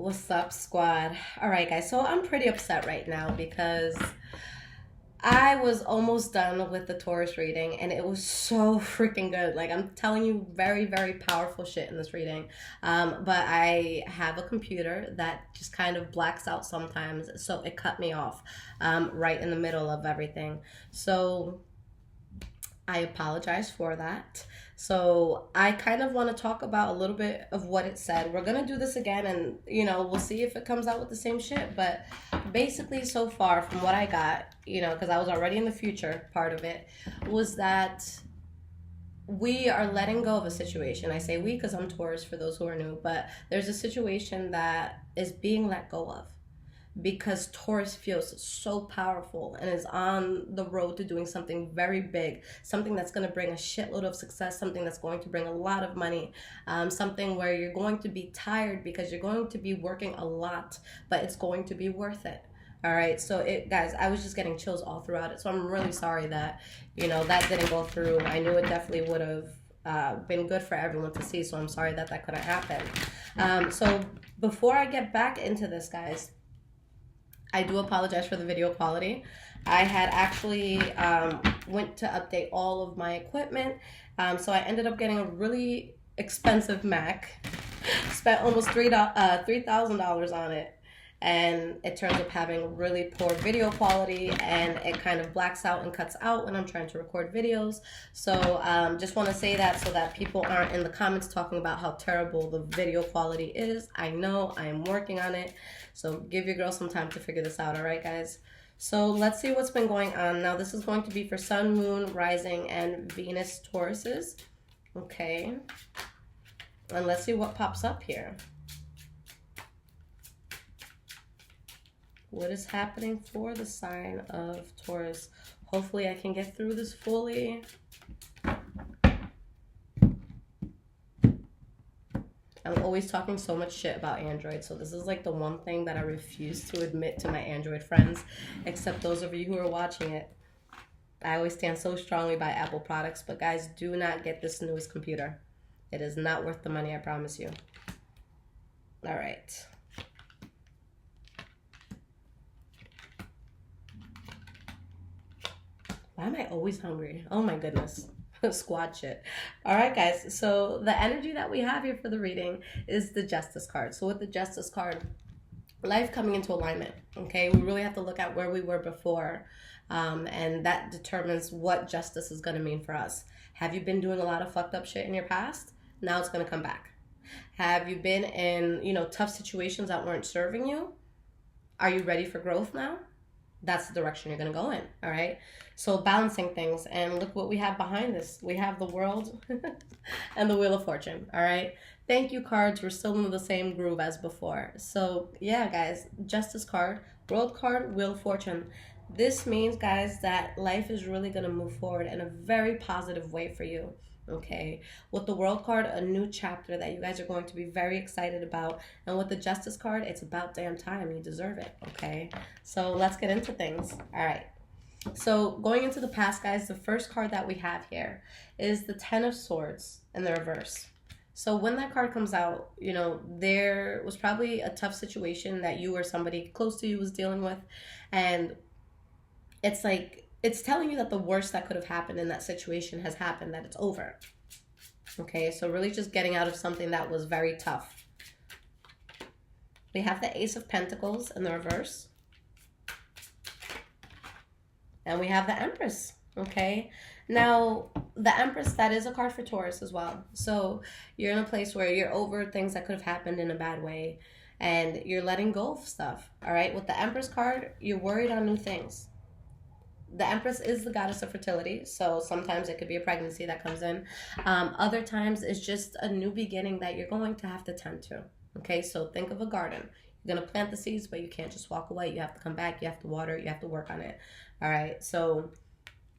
What's up, squad? All right, guys. So I'm pretty upset right now because I was almost done with the Taurus reading and it was so freaking good. Like, I'm telling you, very, very powerful shit in this reading. But I have a computer that just kind of blacks out sometimes. So it cut me off right in the middle of everything. So I apologize for that. So I kind of want to talk about a little bit of what it said. We're going to do this again and, we'll see if it comes out with the same shit. But basically, so far, from what I got, because I was already in the future part of it, was that we are letting go of a situation. I say we because I'm Taurus for those who are new, but there's a situation that is being let go of because Taurus feels so powerful and is on the road to doing something very big, something that's going to bring a shitload of success, something that's going to bring a lot of money, something where you're going to be tired because you're going to be working a lot, but it's going to be worth it. All right, so guys, I was just getting chills all throughout it, so I'm really sorry that, that didn't go through. I knew it definitely would have been good for everyone to see, so I'm sorry that couldn't happen. So before I get back into this, guys, I do apologize for the video quality. I had actually went to update all of my equipment, so I ended up getting a really expensive Mac. Spent almost $3,000 on it, and it turns up having really poor video quality, and it kind of blacks out and cuts out when I'm trying to record videos. So just want to say that so that people aren't in the comments talking about how terrible the video quality is. I know, I am working on it. So give your girl some time to figure this out, all right, guys? So let's see what's been going on. Now, this is going to be for Sun, Moon, Rising, and Venus Tauruses. Okay. And let's see what pops up here. What is happening for the sign of Taurus? Hopefully I can get through this fully. I'm always talking so much shit about Android, so this is like the one thing that I refuse to admit to my Android friends, except those of you who are watching it. I always stand so strongly by Apple products, but guys, do not get this newest computer. It is not worth the money, I promise you. All right. Why am I always hungry? Oh my goodness. Squad shit. All right, guys. So the energy that we have here for the reading is the Justice card. So with the Justice card, life coming into alignment. Okay, we really have to look at where we were before, and that determines what justice is going to mean for us. Have you been doing a lot of fucked up shit in your past? Now it's going to come back. Have you been in tough situations that weren't serving you? Are you ready for growth now? That's the direction you're going to go in, all right? So balancing things, and look what we have behind this. We have the World and the Wheel of Fortune, all right? Thank you, cards. We're still in the same groove as before. So, yeah, guys, Justice card, World card, Wheel of Fortune. This means, guys, that life is really going to move forward in a very positive way for you. Okay, with the World card, a new chapter that you guys are going to be very excited about, and with the Justice card, it's about damn time. You deserve it. Okay, so let's get into things. All right, so going into the past, guys, the first card that we have here is the Ten of Swords in the reverse. So when that card comes out, there was probably a tough situation that you or somebody close to you was dealing with, and it's like it's telling you that the worst that could have happened in that situation has happened, that it's over. Okay, so really just getting out of something that was very tough. We have the Ace of Pentacles in the reverse. And we have the Empress, okay? Now, the Empress, that is a card for Taurus as well. So you're in a place where you're over things that could have happened in a bad way, and you're letting go of stuff, all right? With the Empress card, you're worried on new things. The Empress is the goddess of fertility, so sometimes it could be a pregnancy that comes in. Other times it's just a new beginning that you're going to have to tend to. Okay, so think of a garden. You're going to plant the seeds, but you can't just walk away. You have to come back, you have to water, you have to work on it. All right, so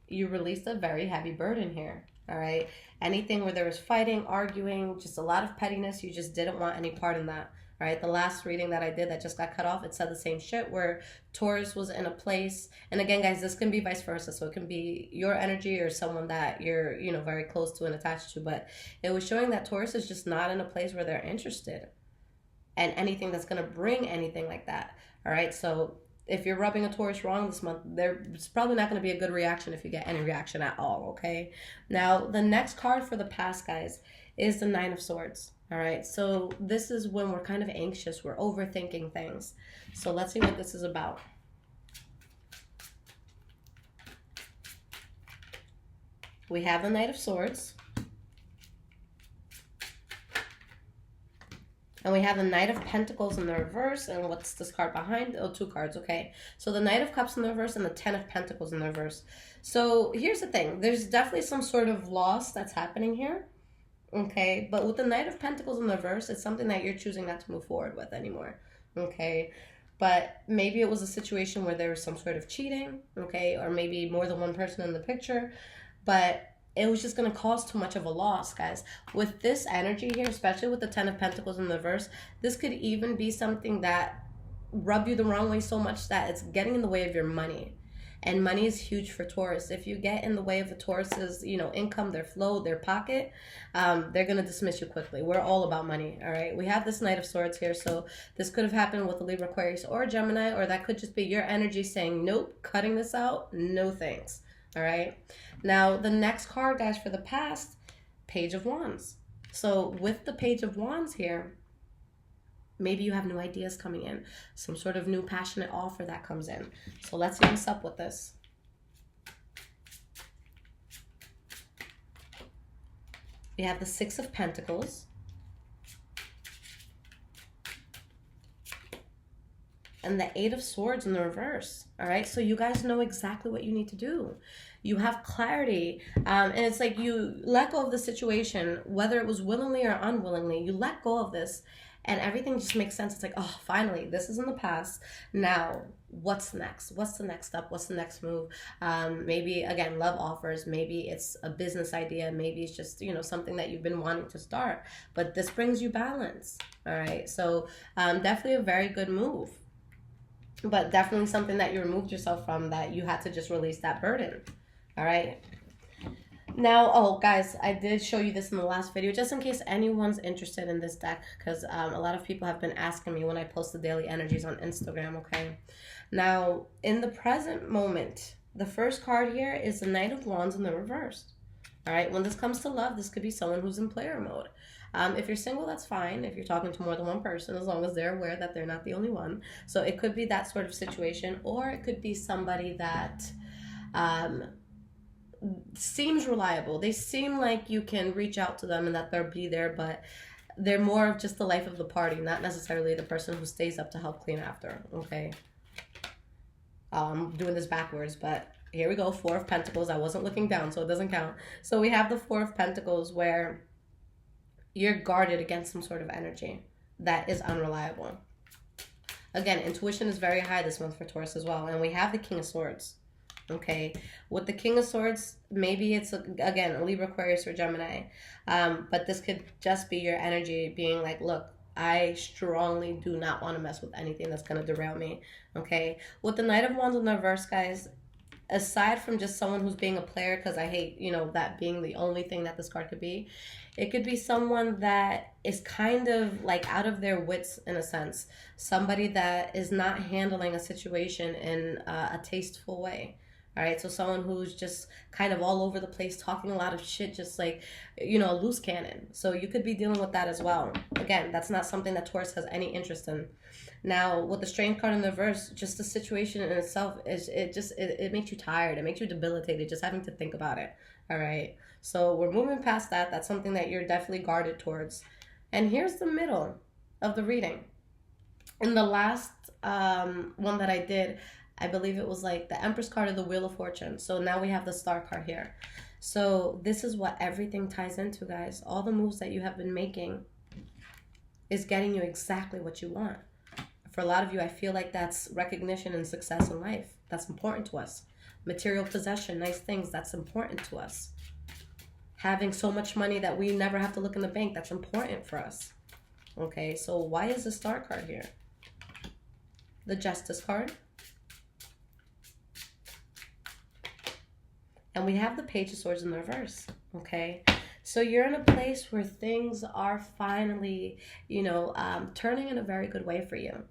you released a very heavy burden here. All right, anything where there was fighting, arguing, just a lot of pettiness, you just didn't want any part in that. All right, the last reading that I did that just got cut off, it said the same shit where Taurus was in a place, and again, guys, this can be vice versa, so it can be your energy or someone that you're, very close to and attached to, but it was showing that Taurus is just not in a place where they're interested. and anything that's going to bring anything like that. All right. So if you're rubbing a Taurus wrong this month, there's probably not going to be a good reaction if you get any reaction at all. Okay. Now, the next card for the past, guys, is the Nine of Swords. All right. So this is when we're kind of anxious. We're overthinking things. So let's see what this is about. We have the Knight of Swords. And we have the Knight of Pentacles in the reverse. And what's this card behind? Oh, two cards. Okay. So the Knight of Cups in the reverse and the Ten of Pentacles in the reverse. So here's the thing. There's definitely some sort of loss that's happening here. Okay. But with the Knight of Pentacles in the reverse, it's something that you're choosing not to move forward with anymore. Okay. But maybe it was a situation where there was some sort of cheating. Okay. Or maybe more than one person in the picture. But it was just going to cause too much of a loss, guys. With this energy here, especially with the Ten of Pentacles in the reverse, this could even be something that rubbed you the wrong way so much that it's getting in the way of your money. And money is huge for Taurus. If you get in the way of the Taurus's, you know, income, their flow, their pocket, they're going to dismiss you quickly. We're all about money, all right? We have this Knight of Swords here, so this could have happened with a Libra, Aquarius, or a Gemini, or that could just be your energy saying, nope, cutting this out, no thanks. All right. Now, the next card, guys, for the past, Page of Wands. So with the Page of Wands here, maybe you have new ideas coming in, some sort of new passionate offer that comes in. So let's see what's up with this. We have the Six of Pentacles. And the Eight of Swords in the reverse. All right. So you guys know exactly what you need to do. You have clarity. And it's like you let go of the situation, whether it was willingly or unwillingly, you let go of this and everything just makes sense. It's like, oh, finally, this is in the past. Now, what's next? What's the next step? What's the next move? Maybe, again, love offers. Maybe it's a business idea. Maybe it's just, you know, something that you've been wanting to start. But this brings you balance. All right. So definitely a very good move. But definitely something that you removed yourself from, that you had to just release that burden. All right. Now, oh, guys, I did show you this in the last video, just in case anyone's interested in this deck, because a lot of people have been asking me when I post the daily energies on Instagram, okay? Now, in the present moment, the first card here is the Knight of Wands in the reverse. All right. When this comes to love, this could be someone who's in player mode. If you're single, that's fine. If you're talking to more than one person, as long as they're aware that they're not the only one. So it could be that sort of situation, or it could be somebody that seems reliable. They seem like you can reach out to them and that they'll be there, but they're more of just the life of the party, not necessarily the person who stays up to help clean after, okay? I'm doing this backwards, but here we go. Four of Pentacles. I wasn't looking down, so it doesn't count. So we have the Four of Pentacles where you're guarded against some sort of energy that is unreliable. Again, intuition is very high this month for Taurus as well. And we have the King of Swords. Okay. With the King of Swords, maybe it's, again, a Libra, Aquarius, or Gemini. But this could just be your energy being like, look, I strongly do not want to mess with anything that's going to derail me. Okay. With the Knight of Wands in the reverse, guys, aside from just someone who's being a player, because I hate, you know, that being the only thing that this card could be, it could be someone that is kind of like out of their wits in a sense. Somebody that is not handling a situation in a tasteful way. All right, so someone who's just kind of all over the place, talking a lot of shit, just like, you know, a loose cannon. So you could be dealing with that as well. Again, that's not something that Taurus has any interest in. Now, with the Strength card in the reverse, just the situation in itself, it makes you tired. It makes you debilitated just having to think about it. All right, so we're moving past that. That's something that you're definitely guarded towards. And here's the middle of the reading. In the last one that I did, I believe it was like the Empress card of the Wheel of Fortune. So now we have the Star card here. So this is what everything ties into, guys. All the moves that you have been making is getting you exactly what you want. For a lot of you, I feel like that's recognition and success in life. That's important to us. Material possession, nice things, that's important to us. Having so much money that we never have to look in the bank, that's important for us. Okay, so why is the Star card here? The Justice card. And we have the Page of Swords in the reverse, okay? So you're in a place where things are finally, turning in a very good way for you.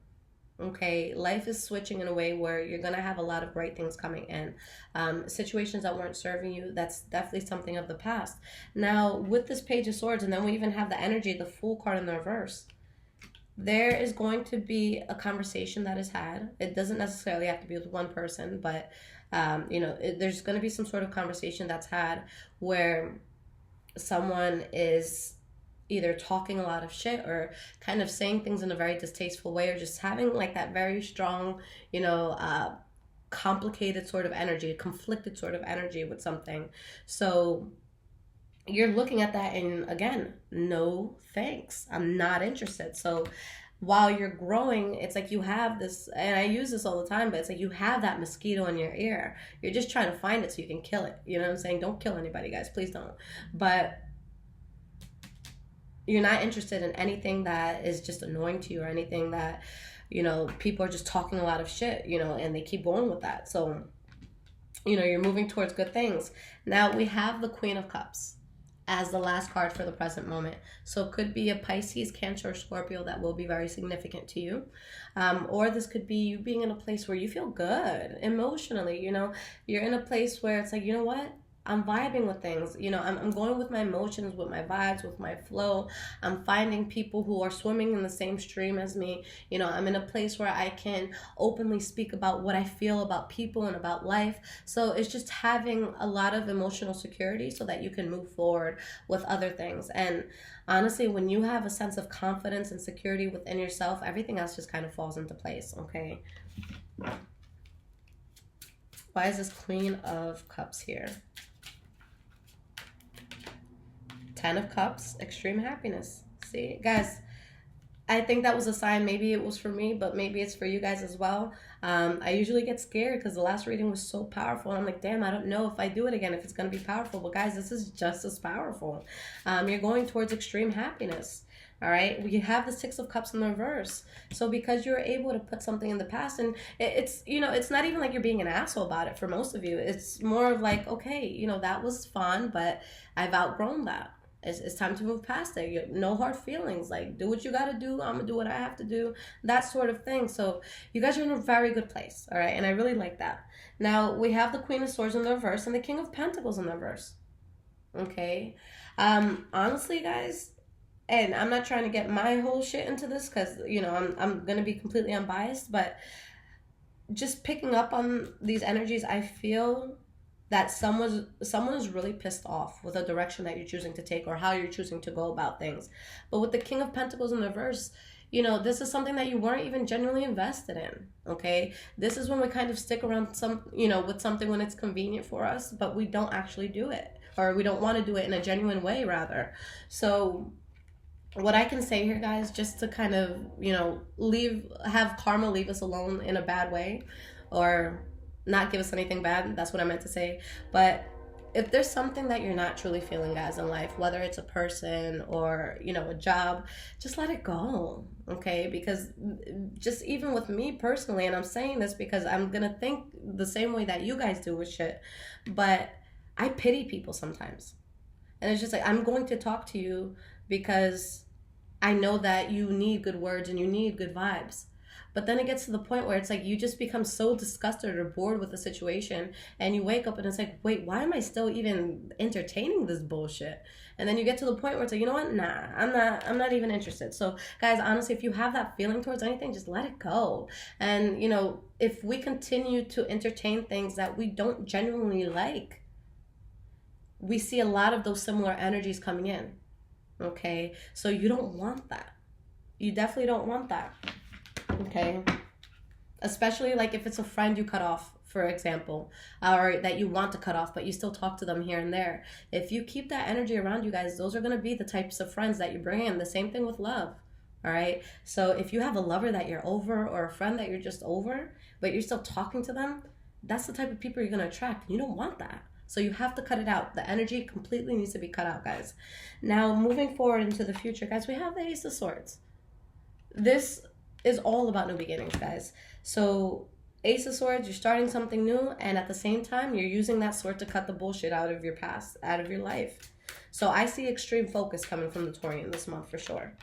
Okay, life is switching in a way where you're gonna have a lot of great things coming in. Situations that weren't serving you, that's definitely something of the past. Now, with this Page of Swords, and then we even have the energy, the Fool card in the reverse, there is going to be a conversation that is had. It doesn't necessarily have to be with one person, but there's going to be some sort of conversation that's had where someone is either talking a lot of shit or kind of saying things in a very distasteful way, or just having like that very strong, complicated sort of energy, conflicted sort of energy with something. So you're looking at that and again, no thanks, I'm not interested. So while you're growing, it's like you have this, and I use this all the time, but it's like you have that mosquito in your ear. You're just trying to find it so you can kill it. You know what I'm saying? Don't kill anybody, guys. Please don't. But you're not interested in anything that is just annoying to you, or anything that, people are just talking a lot of shit, and they keep going with that. So, you're moving towards good things. Now we have the Queen of Cups as the last card for the present moment. So it could be a Pisces, Cancer, or Scorpio that will be very significant to you. Or this could be you being in a place where you feel good emotionally. You're in a place where it's like, you know what? I'm vibing with things. I'm going with my emotions, with my vibes, with my flow. I'm finding people who are swimming in the same stream as me. I'm in a place where I can openly speak about what I feel about people and about life. So it's just having a lot of emotional security so that you can move forward with other things. And honestly, when you have a sense of confidence and security within yourself, everything else just kind of falls into place, okay? Why is this Queen of Cups here? Ten of Cups, extreme happiness. See, guys, I think that was a sign. Maybe it was for me, but maybe it's for you guys as well. I usually get scared because the last reading was so powerful. I'm like, damn, I don't know if I do it again, if it's going to be powerful. But guys, this is just as powerful. You're going towards extreme happiness. All right, we have the Six of Cups in the reverse. So because you're able to put something in the past, and it's not even like you're being an asshole about it for most of you. It's more of like, okay, that was fun, but I've outgrown that. It's time to move past it. No hard feelings. Like, do what you got to do. I'm going to do what I have to do. That sort of thing. So you guys are in a very good place. All right. And I really like that. Now, we have the Queen of Swords in the reverse and the King of Pentacles in the reverse. Okay. Honestly, guys, and I'm not trying to get my whole shit into this because, I'm going to be completely unbiased. But just picking up on these energies, I feel that someone is really pissed off with the direction that you're choosing to take or how you're choosing to go about things. But with the King of Pentacles in reverse, this is something that you weren't even genuinely invested in, okay? This is when we kind of stick around with something when it's convenient for us, but we don't actually do it, or we don't want to do it in a genuine way, rather. So what I can say here, guys, just to kind of, have karma leave us alone in a bad way, or not give us anything bad, that's what I meant to say. But if there's something that you're not truly feeling, guys, in life, whether it's a person or a job, just let it go, okay? Because just even with me personally, and I'm saying this because I'm gonna think the same way that you guys do with shit, but I pity people sometimes. And it's just like, I'm going to talk to you because I know that you need good words and you need good vibes. But then it gets to the point where it's like you just become so disgusted or bored with the situation, and you wake up and it's like, wait, why am I still even entertaining this bullshit? And then you get to the point where it's like, you know what? Nah, I'm not even interested. So guys, honestly, if you have that feeling towards anything, just let it go. And if we continue to entertain things that we don't genuinely like, we see a lot of those similar energies coming in. Okay? So you don't want that. You definitely don't want that. Okay, especially like if it's a friend you cut off, for example, or that you want to cut off, but you still talk to them here and there. If you keep that energy around you guys, those are going to be the types of friends that you bring in. The same thing with love. All right. So if you have a lover that you're over, or a friend that you're just over, but you're still talking to them, that's the type of people you're going to attract. You don't want that. So you have to cut it out. The energy completely needs to be cut out, guys. Now, moving forward into the future, guys, we have the Ace of Swords. This is all about new beginnings, guys. So Ace of Swords, you're starting something new, and at the same time, you're using that sword to cut the bullshit out of your past, out of your life. So I see extreme focus coming from the Taurian this month for sure.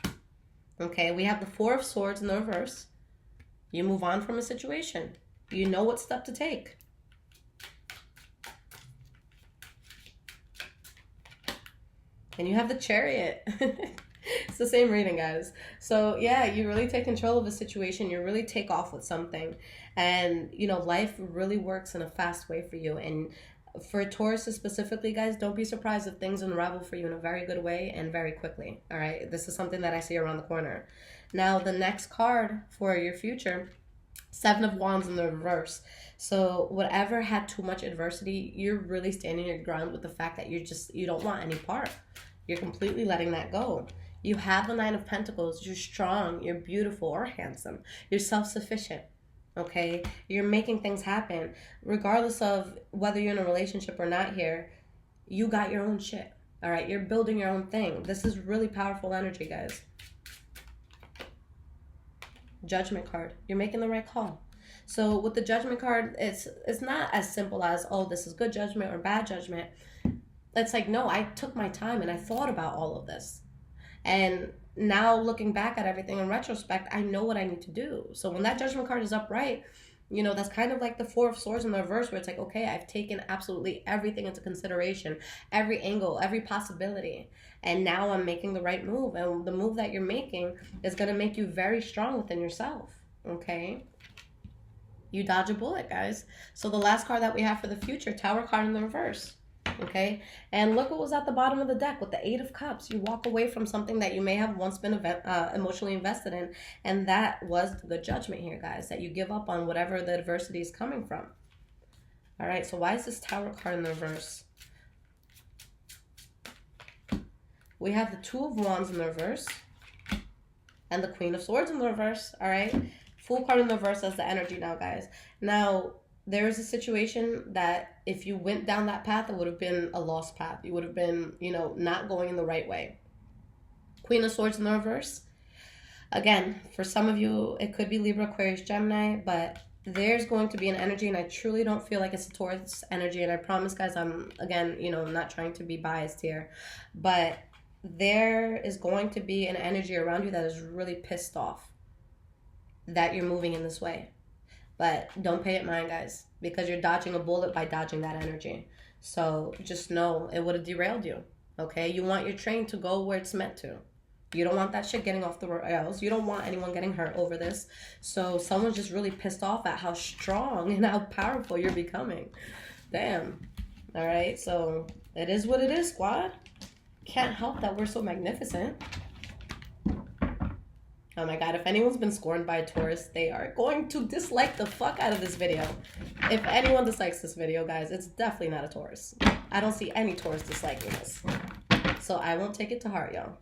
Okay, we have the Four of Swords in the reverse. You move on from a situation. You know what step to take. And you have the Chariot. It's the same reading, guys. So yeah, you really take control of a situation. You really take off with something. And, you know, life really works in a fast way for you. And for Taurus specifically, guys, don't be surprised if things unravel for you in a very good way and very quickly. All right, this is something that I see around the corner. Now, the next card for your future, Seven of Wands in the reverse. So whatever had too much adversity, you're really standing your ground with the fact that you don't want any part. You're completely letting that go. You have the Nine of Pentacles. You're strong. You're beautiful or handsome. You're self-sufficient. Okay? You're making things happen. Regardless of whether you're in a relationship or not here, you got your own shit. All right? You're building your own thing. This is really powerful energy, guys. Judgment card. You're making the right call. So with the Judgment card, it's not as simple as, oh, this is good judgment or bad judgment. It's like, no, I took my time and I thought about all of this. And now looking back at everything in retrospect, I know what I need to do. So when that Judgment card is upright, you know, that's kind of like the Four of Swords in the reverse, where it's like, okay, I've taken absolutely everything into consideration, every angle, every possibility. And now I'm making the right move. And the move that you're making is going to make you very strong within yourself. Okay? You dodge a bullet, guys. So the last card that we have for the future, Tower card in the reverse. Okay, and look what was at the bottom of the deck with the Eight of Cups. You walk away from something that you may have once been emotionally invested in, and that was the good judgment here, guys, that you give up on whatever the adversity is coming from. All right, so why is this Tower card in the reverse? We have the Two of Wands in the reverse and the Queen of Swords in the reverse. All right, Fool card in the reverse as the energy now, guys. Now, there is a situation that if you went down that path, it would have been a lost path. You would have been, you know, not going in the right way. Queen of Swords in the reverse. Again, for some of you, it could be Libra, Aquarius, Gemini, but there's going to be an energy, and I truly don't feel like it's a Taurus energy. And I promise, guys, I'm, again, you know, not trying to be biased here, but there is going to be an energy around you that is really pissed off that you're moving in this way. But don't pay it mind, guys, because you're dodging a bullet by dodging that energy. So just know it would have derailed you, okay? You want your train to go where it's meant to. You don't want that shit getting off the rails. You don't want anyone getting hurt over this. So someone's just really pissed off at how strong and how powerful you're becoming. Damn. All right, so it is what it is, squad. Can't help that we're so magnificent. Oh my god, if anyone's been scorned by a Taurus, they are going to dislike the fuck out of this video. If anyone dislikes this video, guys, it's definitely not a Taurus. I don't see any Taurus disliking this. So I won't take it to heart, y'all.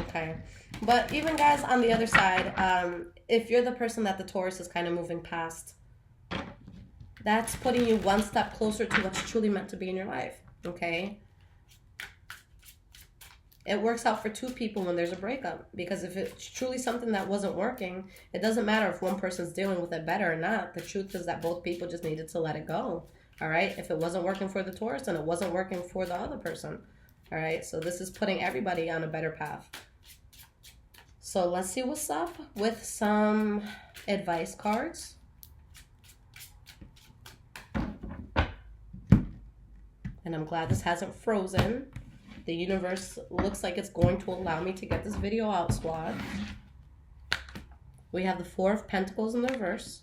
Okay. But even, guys, on the other side, if you're the person that the Taurus is kind of moving past, that's putting you one step closer to what's truly meant to be in your life. Okay? It works out for two people when there's a breakup, because if it's truly something that wasn't working, it doesn't matter if one person's dealing with it better or not. The truth is that both people just needed to let it go. All right. If it wasn't working for the Taurus, then it wasn't working for the other person. All right. So this is putting everybody on a better path. So let's see what's up with some advice cards. And I'm glad this hasn't frozen. The universe looks like it's going to allow me to get this video out, squad. We have the Four of Pentacles in the reverse,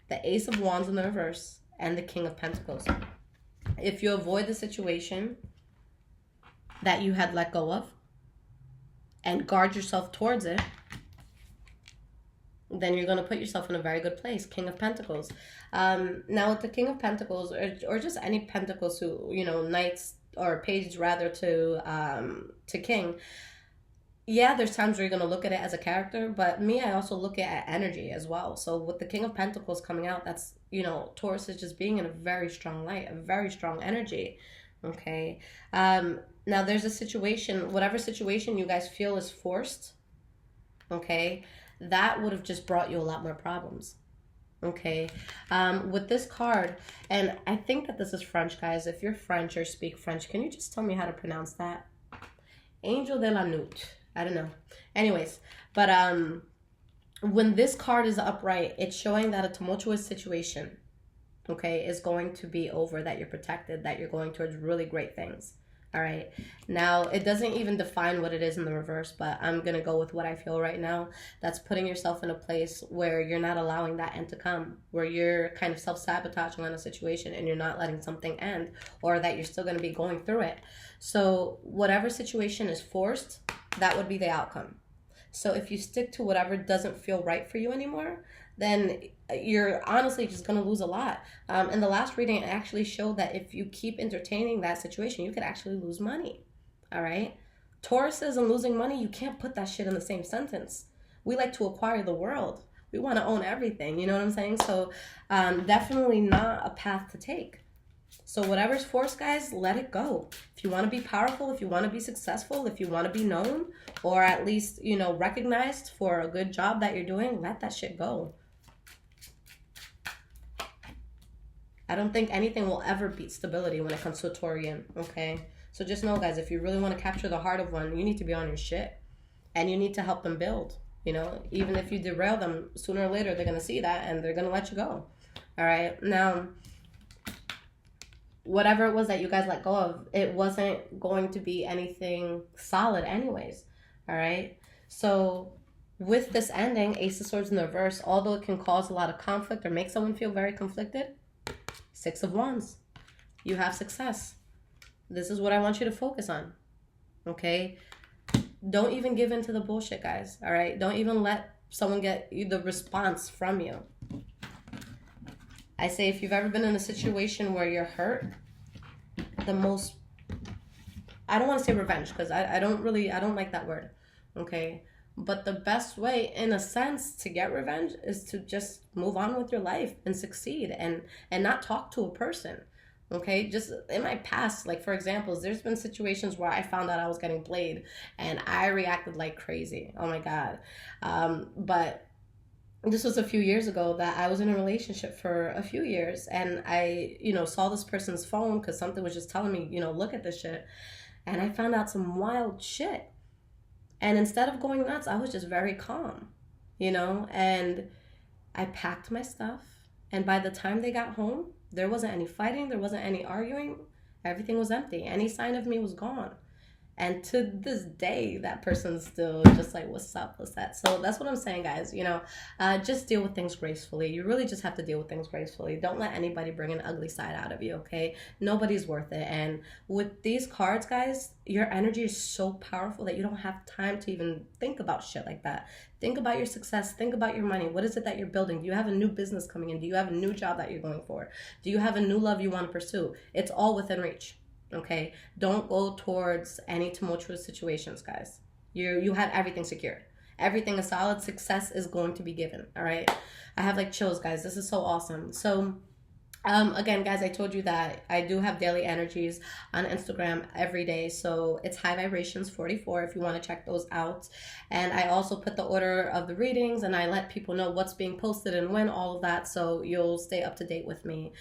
the Ace of Wands in the reverse, and the King of Pentacles. If you avoid the situation that you had let go of and guard yourself towards it, then you're going to put yourself in a very good place. King of Pentacles. Now with the King of Pentacles, or just any Pentacles, who, you know, Knights, or page rather, to king. Yeah, there's times where you're going to look at it as a character, but me, I also look at energy as well. So with the King of Pentacles coming out, that's, you know, Taurus is just being in a very strong light, a very strong energy. Okay. Now there's a situation, whatever situation you guys feel is forced, okay, that would have just brought you a lot more problems. Okay. With this card, and I think that this is French, guys. If you're French or speak French, can you just tell me how to pronounce that? Angel de la Nuit. I don't know. Anyways, but when this card is upright, it's showing that a tumultuous situation, okay, is going to be over, that you're protected, that you're going towards really great things. All right. Now, it doesn't even define what it is in the reverse, but I'm going to go with what I feel right now. That's putting yourself in a place where you're not allowing that end to come, where you're kind of self-sabotaging on a situation and you're not letting something end, or that you're still going to be going through it. So whatever situation is forced, that would be the outcome. So if you stick to whatever doesn't feel right for you anymore, then you're honestly just going to lose a lot. In the last reading, it actually showed that if you keep entertaining that situation, you could actually lose money. All right? Tauruses and losing money, you can't put that shit in the same sentence. We like to acquire the world. We want to own everything. You know what I'm saying? So definitely not a path to take. So whatever's forced, guys, let it go. If you want to be powerful, if you want to be successful, if you want to be known, or at least, you know, recognized for a good job that you're doing, let that shit go. I don't think anything will ever beat stability when it comes to a Taurian, okay? So just know, guys, if you really want to capture the heart of one, you need to be on your shit. And you need to help them build, you know? Even if you derail them, sooner or later, they're going to see that and they're going to let you go. All right? Now, whatever it was that you guys let go of, it wasn't going to be anything solid anyways. All right? So with this ending, Ace of Swords in the reverse, although it can cause a lot of conflict or make someone feel very conflicted, Six of Wands. You have success. This is what I want you to focus on. Okay? Don't even give in to the bullshit, guys. All right? Don't even let someone get you the response from you. I say if you've ever been in a situation where you're hurt, the most... I don't want to say revenge because I don't like that word. Okay? But the best way, in a sense, to get revenge is to just move on with your life and succeed and not talk to a person. Okay, just in my past, like for examples, there's been situations where I found out I was getting played and I reacted like crazy. Oh my God. But this was a few years ago that I was in a relationship for a few years and I, you know, saw this person's phone because something was just telling me, you know, look at this shit. And I found out some wild shit. And instead of going nuts, I was just very calm, you know, and I packed my stuff. And by the time they got home, there wasn't any fighting. There wasn't any arguing. Everything was empty. Any sign of me was gone. And to this day, that person's still just like, what's up, Lissette? So that's what I'm saying, guys. You know, just deal with things gracefully. You really just have to deal with things gracefully. Don't let anybody bring an ugly side out of you, okay? Nobody's worth it. And with these cards, guys, your energy is so powerful that you don't have time to even think about shit like that. Think about your success. Think about your money. What is it that you're building? Do you have a new business coming in? Do you have a new job that you're going for? Do you have a new love you want to pursue? It's all within reach. Okay, don't go towards any tumultuous situations, guys. You have everything secured. Everything is solid. Success is going to be given. All right, I have like chills, guys. This is so awesome. So again, guys, I told you that I do have daily energies on Instagram every day. So it's High Vibrations 44 if you want to check those out. And I also put the order of the readings and I let people know what's being posted and when, all of that. So you'll stay up to date with me.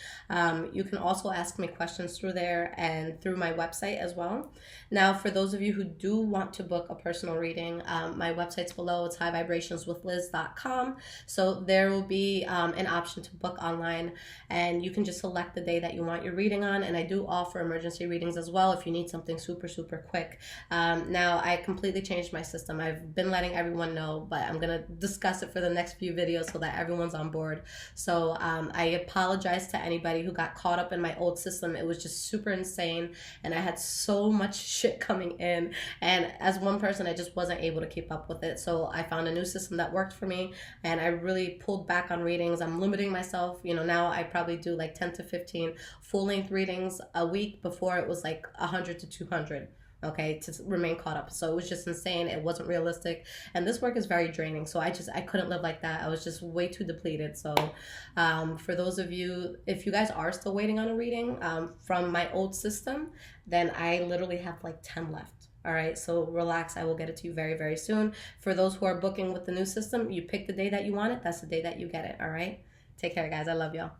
You can also ask me questions through there and through my website as well. Now, for those of you who do want to book a personal reading, my website's below. It's highvibrationswithliz.com. So there will be an option to book online and you can just select the day that you want your reading on. And I do offer emergency readings as well if you need something super, super quick. Now, I completely changed my system. I've been letting everyone know, but I'm going to discuss it for the next few videos so that everyone's on board. So I apologize to anybody who got caught up in my old system. It was just super insane. And I had so much shit coming in. And as one person, I just wasn't able to keep up with it. So I found a new system that worked for me. And I really pulled back on readings. I'm limiting myself. You know, now I probably do like 10 to 15 full-length readings a week. Before it was like 100 to 200, okay, to remain caught up. So it was just insane. It wasn't realistic. And this work is very draining. So I couldn't live like that. I was just way too depleted. So for those of you, if you guys are still waiting on a reading from my old system, then I literally have like 10 left. All right, so relax. I will get it to you very, very soon. For those who are booking with the new system, you pick the day that you want it. That's the day that you get it. All right. Take care, guys. I love y'all.